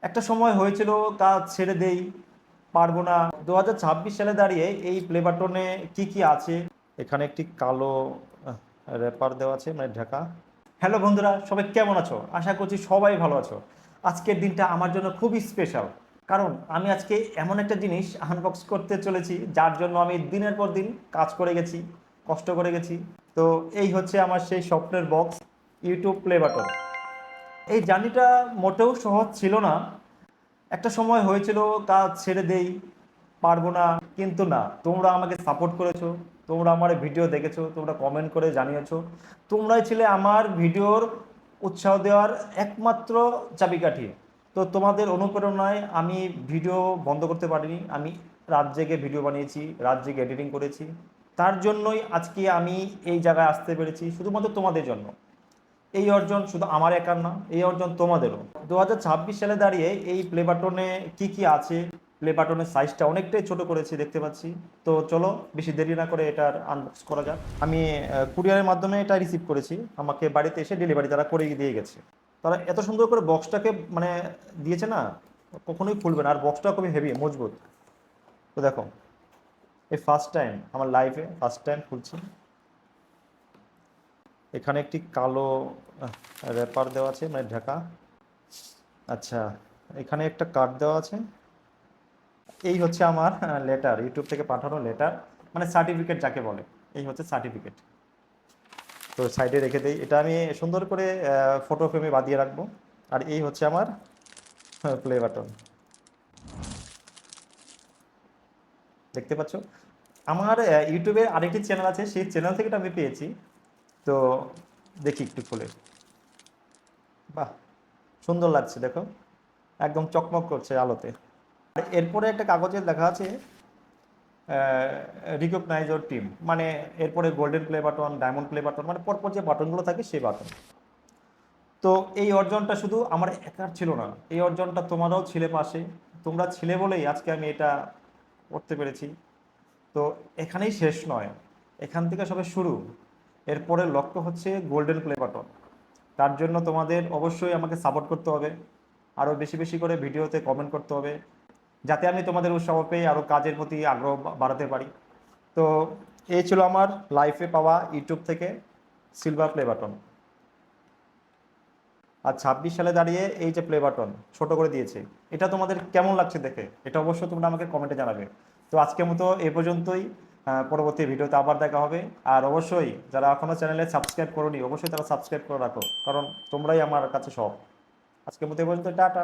একটা সময় হয়েছিল কাজ ছেড়ে দেই, পারবো না। 2026 সালে দাঁড়িয়ে এই প্লে বাটনে কি কি আছে? এখানে একটি কালো র্যাপার দেওয়া আছে, মানে ঢাকা। হ্যালো বন্ধুরা, সবাই কেমন আছো? আশা করছি সবাই ভালো আছো। আজকের দিনটা আমার জন্য খুবই স্পেশাল, কারণ আমি আজকে এমন একটা জিনিস আনবক্স করতে চলেছি যার জন্য আমি দিনের পর দিন কাজ করে গেছি, কষ্ট করে গেছি। তো এই হচ্ছে আমার সেই স্বপ্নের বক্স, ইউটিউব প্লে বাটন। এই জার্নিটা মোটেও সহজ ছিল না। একটা সময় হয়েছিল কাজ ছেড়ে দেই, পারবো না। কিন্তু না, তোমরা আমাকে সাপোর্ট করেছো, তোমরা আমার ভিডিও দেখেছো, তোমরা কমেন্ট করে জানিয়েছো। তোমরাই ছিলে আমার ভিডিওর উৎসাহ দেওয়ার একমাত্র চাবিকাঠি। তো তোমাদের অনুপ্রেরণায় আমি ভিডিও বন্ধ করতে পারিনি। আমি রাত জেগে ভিডিও বানিয়েছি, রাত জেগে এডিটিং করেছি। তার জন্যই আজকে আমি এই জায়গায় আসতে পেরেছি, শুধুমাত্র তোমাদের জন্য। এই অর্জন শুধু আমার একার না, এই অর্জন তোমাদেরও। 2026 সালে দাঁড়িয়ে এই প্লে বাটনে কি কি আছে? প্লে বাটনের সাইজটা অনেকটাই ছোট করেছি দেখতে পাচ্ছি। তো চলো বেশি দেরি না করে এটার আনবক্স করা যাক। আমি কুরিয়ারের মাধ্যমে এটা রিসিভ করেছি, আমাকে বাড়িতে এসে ডেলিভারি তারা করে দিয়ে গেছে। তারা এত সুন্দর করে বক্সটাকে মানে দিয়েছে না, কখনোই খুলবে না। আর বক্সটা খুবই হেভি, মজবুত। তো দেখো, এই ফার্স্ট টাইম আমার লাইফে ফার্স্ট টাইম খুলছি। এখানে একটি কালো র্যাপার দেওয়া আছে, মানে ঢাকা। আচ্ছা, এখানে একটা কার্ড দেওয়া আছে। এই হচ্ছে আমার লেটার, ইউটিউব থেকে পাঠানো লেটার, মানে সার্টিফিকেট যাকে বলে। এই হচ্ছে সার্টিফিকেট। তো সাইডে রেখে দেই, এটা আমি সুন্দর করে ফটো ফ্রেমে বাঁধিয়ে রাখবো। আর এই হচ্ছে আমার প্লে বাটন, দেখতে পাচ্ছ। আমার ইউটিউবে আরেকটি চ্যানেল আছে, সেই চ্যানেল থেকে এটা আমি পেয়েছি। তো দেখি একটু খুলে। বাহ, সুন্দর লাগছে দেখো, একদম চকমক করছে আলোতে। আর এরপরে একটা কাগজে লেখা আছে রিকগনাইজ ওর টিম, মানে এরপরে golden play button, diamond play button, মানে পরপর যে বাটনগুলো থাকে সেই বাটন। তো এই অর্জনটা শুধু আমার একার ছিল না, এই অর্জনটা তোমারও ছিলে পাশে। তোমরা ছিলে বলেই আজকে আমি এটা করতে পেরেছি। তো এখানেই শেষ নয়, এখান থেকে সবে শুরু। এরপরে লক্ষ্য হচ্ছে গোল্ডেন প্লে বাটন। তার জন্য তোমাদের অবশ্যই আমাকে সাপোর্ট করতে হবে, আরও বেশি বেশি করে ভিডিওতে কমেন্ট করতে হবে, যাতে আমি তোমাদের উৎসাহ পেয়ে আরও কাজের প্রতি আগ্রহ বাড়াতে পারি। তো এই ছিল আমার লাইফে পাওয়া ইউটিউব থেকে সিলভার প্লে বাটন। আর 26 সালে দাঁড়িয়ে এই যে প্লে বাটন ছোট করে দিয়েছে, এটা তোমাদের কেমন লাগছে দেখে? এটা অবশ্যই তোমরা আমাকে কমেন্টে জানাবে। তো আজকের মতো এ পর্যন্তই। পরবর্তী ভিডিওতে আবার দেখা হবে। আর অবশ্যই যারা এখনও চ্যানেলে সাবস্ক্রাইব করোনি, অবশ্যই তারা সাবস্ক্রাইব করে রাখো, কারণ তোমরাই আমার কাছে সব। আজকের মতো এ পর্যন্ত, টাটা।